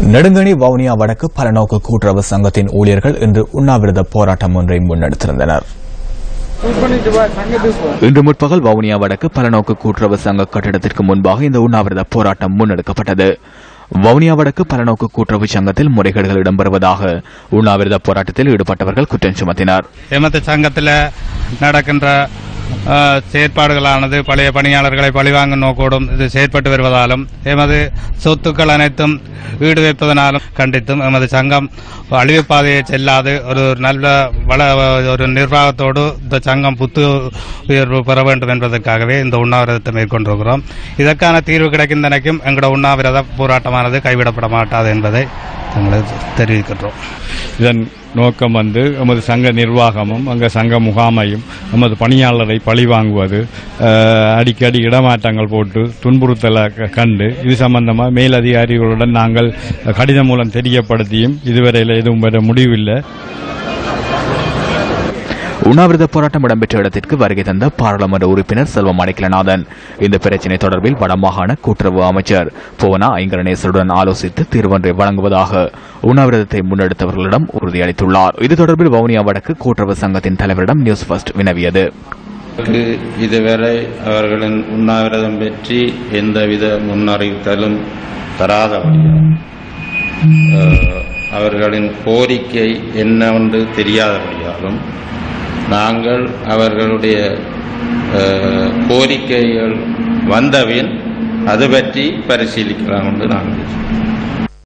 நெடுங்கணி வவுனியா வடக்கு பலநோக்கு கூட்டுறவு சங்கத்தின் ஊழியர்கள் இன்று உண்ணாவிரத போராட்டம் ஒன்றை முன்னெடுத்திருந்தனர். இன்று முற்பகல் வவுனியா வடக்கு பலநோக்கு கூட்டுறவு சங்க கட்டிடத்திற்கு முன்பாக இந்த உண்ணாவிரத போராட்டம் முன்னெடுக்கப்பட்டது. வவுனியா வடக்கு பலநோக்கு கூட்டுறவு சங்கத்தில் முறைகேடுகள் இடம்பெறுவதாக உண்ணாவிரத போராட்டத்தில் ஈடுபட்டவர்கள் குற்றம் சுமத்தினர். எமது சங்கத்தில் நடக்கின்ற செயற்பாடுகளானது பழைய பணியாளர்களை பழிவாங்கும் நோக்கோடும் இது செயற்பட்டு வருவதாலும் எமது சொத்துக்கள் அனைத்தும் ஈடு வைப்பதனாலும் கண்டித்தும் எமது சங்கம் அழிவு பாதையை செல்லாது ஒரு நல்ல ஒரு நிர்வாகத்தோடு இந்த சங்கம் புத்து உயர்வு பெற வேண்டும் என்பதற்காகவே இந்த உண்ணாவிரதத்தை மேற்கொண்டிருக்கிறோம். இதற்கான தீர்வு கிடைக்கின்றனைக்கும் எங்களோட உண்ணாவிரத போராட்டமானது கைவிடப்பட மாட்டாது என்பதை தெரிவிக்கின்றோம். இதன் நோக்கம் எமது சங்க நிர்வாகமும் அங்கே சங்க முகாமையும் எமது பணியாளரை பழிவாங்குவது, அடிக்கடி இடமாற்றங்கள் போட்டு துன்புறுத்தலை கண்டு இது சம்பந்தமாக மேலதிகாரிகளுடன் நாங்கள் கடிதம் மூலம் தெரியப்படுத்தியும் இதுவரையில் எதுவும் வர முடிவில்லை. உண்ணாவிரத போராட்டம் இடம்பெற்ற இடத்திற்கு வருகை தந்த பாராளுமன்ற உறுப்பினர் செல்வம் அடைக்கலநாதன் இந்த பிரச்சினை தொடர்பில் வடமாகாண கூட்டுறவு அமைச்சர் போனா ஐங்கரநேசருடன் ஆலோசித்து தீர்வொன்றை வழங்குவதாக உண்ணாவிரதத்தை முன்னெடுத்தவர்களிடம் உறுதியளித்துள்ளார். இது தொடர்பில் வவுனியா வடக்கு கூட்டுறவு சங்கத்தின் தலைவரிடம் நியூஸ் ஃபர்ஸ்ட் வினவியது. இதுவரை அவர்களின் உண்ணாவிரதம் பற்றி எந்தவித முன்னறிவித்தலும் தராதபடியால் அவர்களின் கோரிக்கை என்னவென்று தெரியாதபடியாலும் நாங்கள் அவர்களுடைய கோரிக்கைகள் வந்தபின் அது பற்றி பரிசீலிக்கலாம் என்று நாங்கள்